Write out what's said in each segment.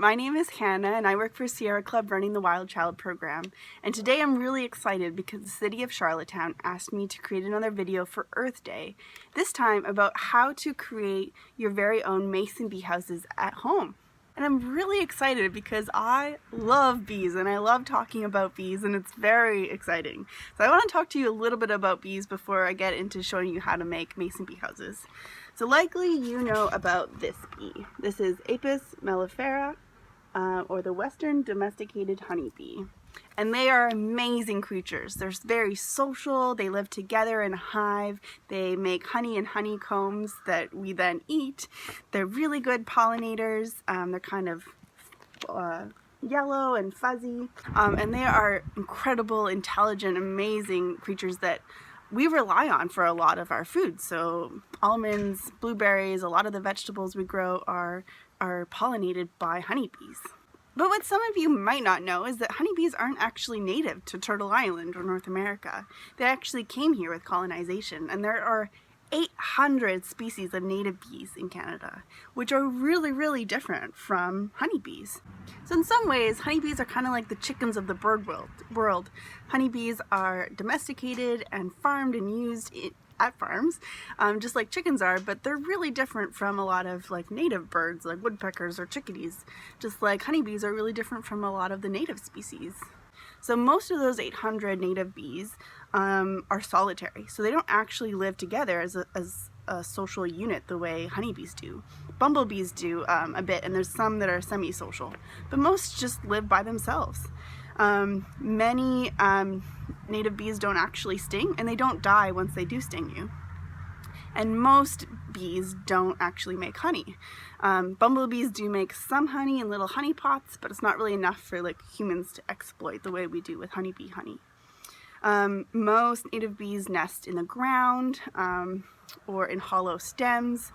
My name is Hannah and I work for Sierra Club running the Wild Child program. And today I'm really excited because the city of Charlottetown asked me to create another video for Earth Day, this time about how to create your very own mason bee houses at home. And I'm really excited because I love bees and I love talking about bees and it's very exciting. So I want to talk to you a little bit about bees before I get into showing you how to make mason bee houses. So likely you know about this bee. This is Apis mellifera, or the Western domesticated honeybee. And they are amazing creatures. They're very social, they live together in a hive, they make honey and honeycombs that we then eat. They're really good pollinators, they're kind of yellow and fuzzy, and they are incredible, intelligent, amazing creatures that we rely on for a lot of our food. So almonds, blueberries, a lot of the vegetables we grow are pollinated by honeybees. But what some of you might not know is that honeybees aren't actually native to Turtle Island or North America. They actually came here with colonization, and there are 800 species of native bees in Canada, which are really different from honeybees. So in some ways, honeybees are kind of like the chickens of the bird world. Honeybees are domesticated and farmed and used at farms, just like chickens are, but they're really different from a lot of like native birds like woodpeckers or chickadees, just like honeybees are really different from a lot of the native species. So most of those 800 native bees are solitary, so they don't actually live together as a social unit the way honeybees do. Bumblebees do a bit, and there's some that are semi-social, but most just live by themselves. Many native bees don't actually sting, and they don't die once they do sting you. And most bees don't actually make honey. Bumblebees do make some honey in little honey pots, but it's not really enough for like humans to exploit the way we do with honeybee honey. Most native bees nest in the ground or in hollow stems.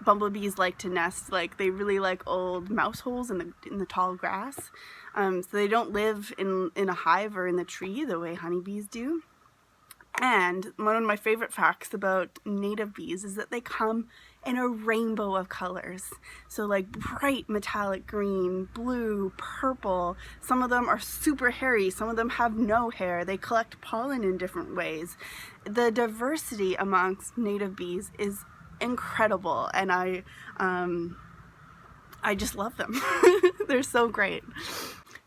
Bumblebees like to nest, like they really like old mouse holes in the tall grass. So they don't live in a hive or in the tree the way honeybees do. And one of my favorite facts about native bees is that they come in a rainbow of colors. So like bright metallic green, blue, purple. Some of them are super hairy, some of them have no hair. They collect pollen in different ways. The diversity amongst native bees is incredible, and I just love them. They're so great.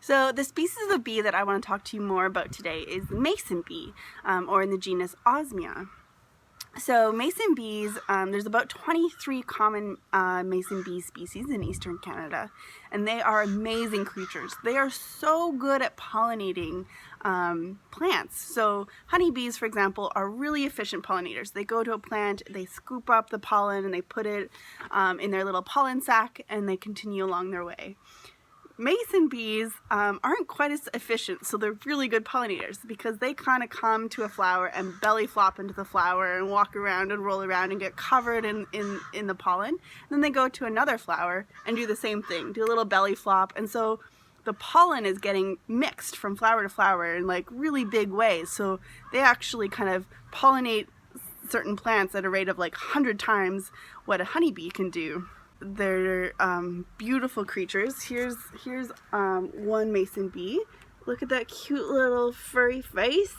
So the species of bee that I want to talk to you more about today is the mason bee, or in the genus Osmia. So mason bees, there's about 23 common mason bee species in eastern Canada, and they are amazing creatures. They are so good at pollinating plants. So honeybees, for example, are really efficient pollinators. They go to a plant, they scoop up the pollen, and they put it in their little pollen sac, and they continue along their way. Mason bees aren't quite as efficient, so they're really good pollinators because they kind of come to a flower and belly flop into the flower and walk around and roll around and get covered in the pollen. And then they go to another flower and do the same thing, do a little belly flop, and so the pollen is getting mixed from flower to flower in like really big ways. So they actually kind of pollinate certain plants at a rate of like 100 times what a honeybee can do. They're beautiful creatures. Here's one mason bee. Look at that cute little furry face.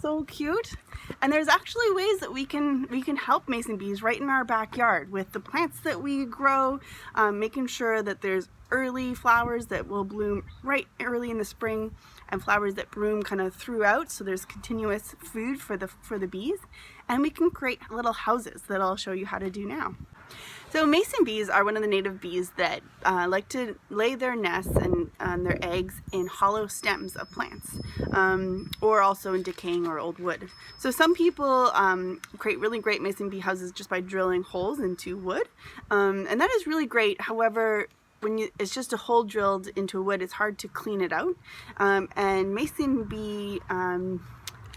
So cute. And there's actually ways that we can help mason bees right in our backyard with the plants that we grow, making sure that there's early flowers that will bloom right early in the spring and flowers that bloom kind of throughout, so there's continuous food for the bees. And we can create little houses that I'll show you how to do now. So mason bees are one of the native bees that like to lay their nests and their eggs in hollow stems of plants, or also in decaying or old wood. So some people create really great mason bee houses just by drilling holes into wood, and that is really great. However, it's just a hole drilled into wood, it's hard to clean it out, and mason bee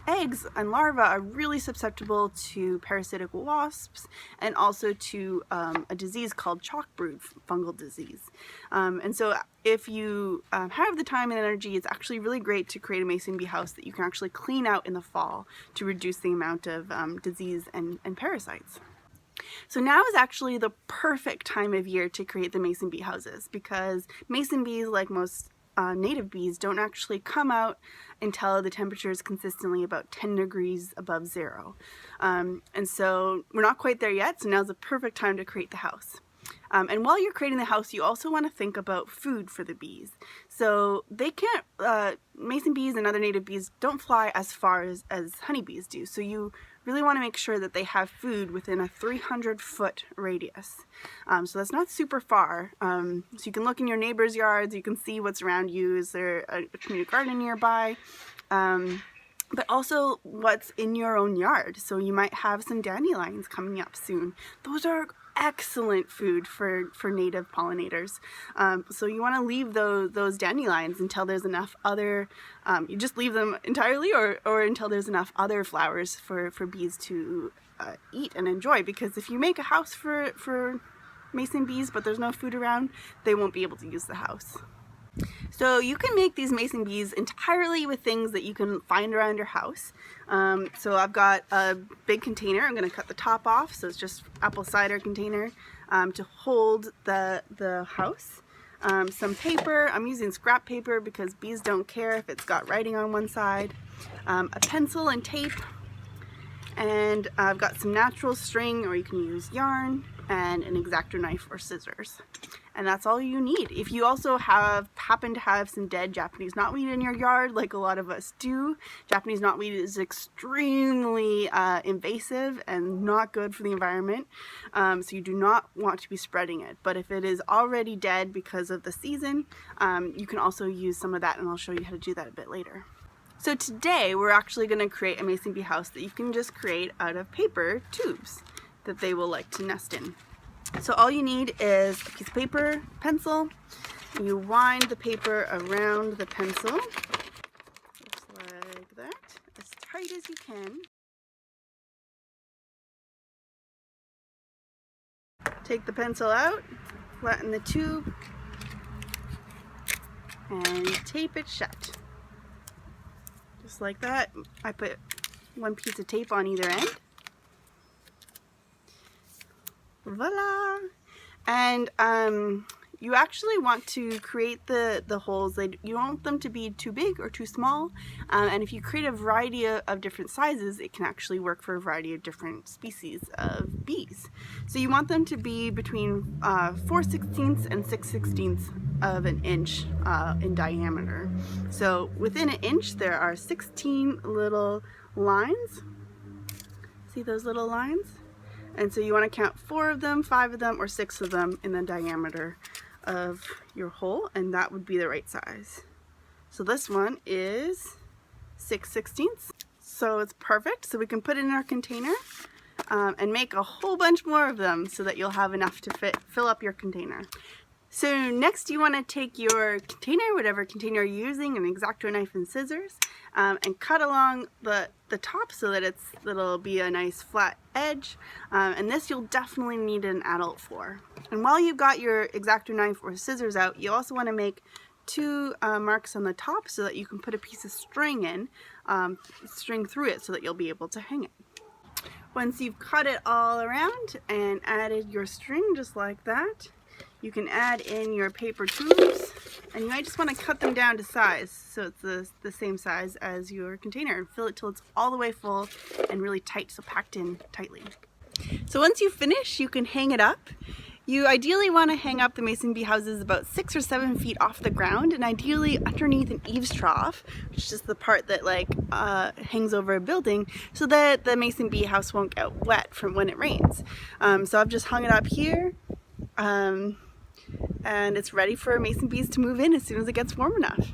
eggs and larvae are really susceptible to parasitic wasps and also to a disease called chalk brood fungal disease. And so if you have the time and energy, it's actually really great to create a mason bee house that you can actually clean out in the fall to reduce the amount of disease and parasites. So now is actually the perfect time of year to create the mason bee houses, because mason bees, like most native bees, don't actually come out until the temperature is consistently about 10 degrees above zero. And so we're not quite there yet, so now's the perfect time to create the house. And while you're creating the house, you also want to think about food for the bees. So they can't, mason bees and other native bees don't fly as far as honeybees do. So you really want to make sure that they have food within a 300-foot radius. So that's not super far. So you can look in your neighbors' yards, you can see what's around you. Is there a community garden nearby? But also what's in your own yard. So you might have some dandelions coming up soon. Those are excellent food for native pollinators. So you want to leave those dandelions until there's enough other, you just leave them entirely, or until there's enough other flowers for bees to eat and enjoy. Because if you make a house for mason bees but there's no food around, they won't be able to use the house. So you can make these mason bees entirely with things that you can find around your house. So I've got a big container. I'm going to cut the top off, so it's just apple cider container to hold the house. Some paper. I'm using scrap paper because bees don't care if it's got writing on one side. A pencil and tape. And I've got some natural string, or you can use yarn, and an X-Acto knife or scissors. And that's all you need. If you also happen to have some dead Japanese knotweed in your yard, like a lot of us do, Japanese knotweed is extremely invasive and not good for the environment. So you do not want to be spreading it. But if it is already dead because of the season, you can also use some of that, and I'll show you how to do that a bit later. So today we're actually going to create a mason bee house that you can just create out of paper tubes that they will like to nest in. So all you need is a piece of paper, pencil, and you wind the paper around the pencil, just like that, as tight as you can. Take the pencil out, flatten the tube, and tape it shut. Just like that. I put one piece of tape on either end. Voila! And you actually want to create the holes. You don't want them to be too big or too small. And if you create a variety of different sizes, it can actually work for a variety of different species of bees. So you want them to be between 4/16 and 6/16 of an inch in diameter. So within an inch there are 16 little lines. See those little lines? And so you want to count 4 of them, 5 of them, or 6 of them in the diameter of your hole, and that would be the right size. So this one is 6/16. So it's perfect. So we can put it in our container and make a whole bunch more of them so that you'll have enough to fill up your container. So next you want to take your container, whatever container you're using, an X-Acto knife and scissors, and cut along the top so that it'll be a nice flat edge. And this you'll definitely need an adult for. And while you've got your X-Acto knife or scissors out, you also want to make 2 marks on the top so that you can put a piece of string in, string through it so that you'll be able to hang it. Once you've cut it all around and added your string just like that, you can add in your paper tubes, and you might just want to cut them down to size so it's the same size as your container, and fill it till it's all the way full and really tight, so packed in tightly. So once you finish, you can hang it up. You ideally want to hang up the mason bee houses about 6 or 7 feet off the ground, and ideally underneath an eaves trough, which is the part that hangs over a building, so that the mason bee house won't get wet from when it rains. So I've just hung it up here. And it's ready for mason bees to move in as soon as it gets warm enough.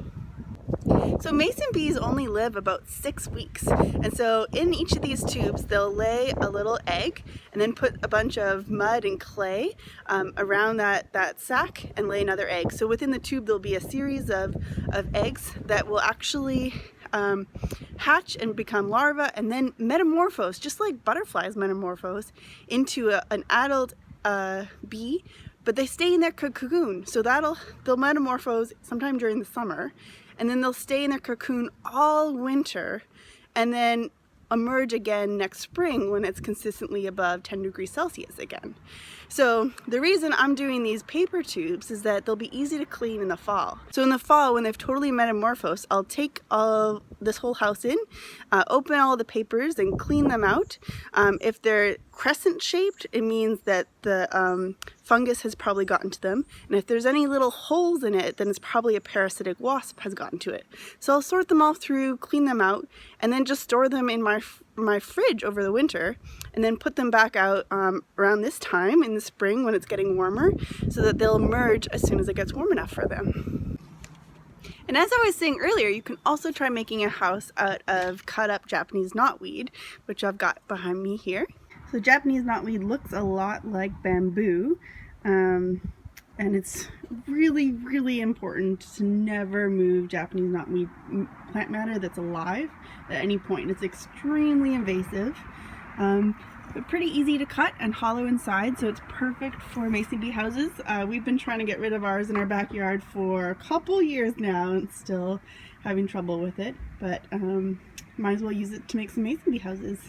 So mason bees only live about 6 weeks, and so in each of these tubes they'll lay a little egg and then put a bunch of mud and clay around that sac and lay another egg. So within the tube there'll be a series of eggs that will actually hatch and become larvae and then metamorphose, just like butterflies metamorphose, into an adult bee. But they stay in their cocoon, so they'll metamorphose sometime during the summer, and then they'll stay in their cocoon all winter, and then emerge again next spring when it's consistently above 10 degrees Celsius again. So the reason I'm doing these paper tubes is that they'll be easy to clean in the fall. So in the fall, when they've totally metamorphosed, I'll take this whole house in, open all the papers and clean them out. If they're crescent shaped, it means that the fungus has probably gotten to them. And if there's any little holes in it, then it's probably a parasitic wasp has gotten to it. So I'll sort them all through, clean them out, and then just store them in my fridge over the winter, and then put them back out around this time in the spring when it's getting warmer, so that they'll emerge as soon as it gets warm enough for them. And as I was saying earlier, you can also try making a house out of cut up Japanese knotweed, which I've got behind me here. So Japanese knotweed looks a lot like bamboo, and it's really important to never move Japanese knotweed plant matter that's alive at any point. It's extremely invasive, but pretty easy to cut and hollow inside, so it's perfect for mason bee houses. We've been trying to get rid of ours in our backyard for a couple years now and still having trouble with it, but might as well use it to make some mason bee houses.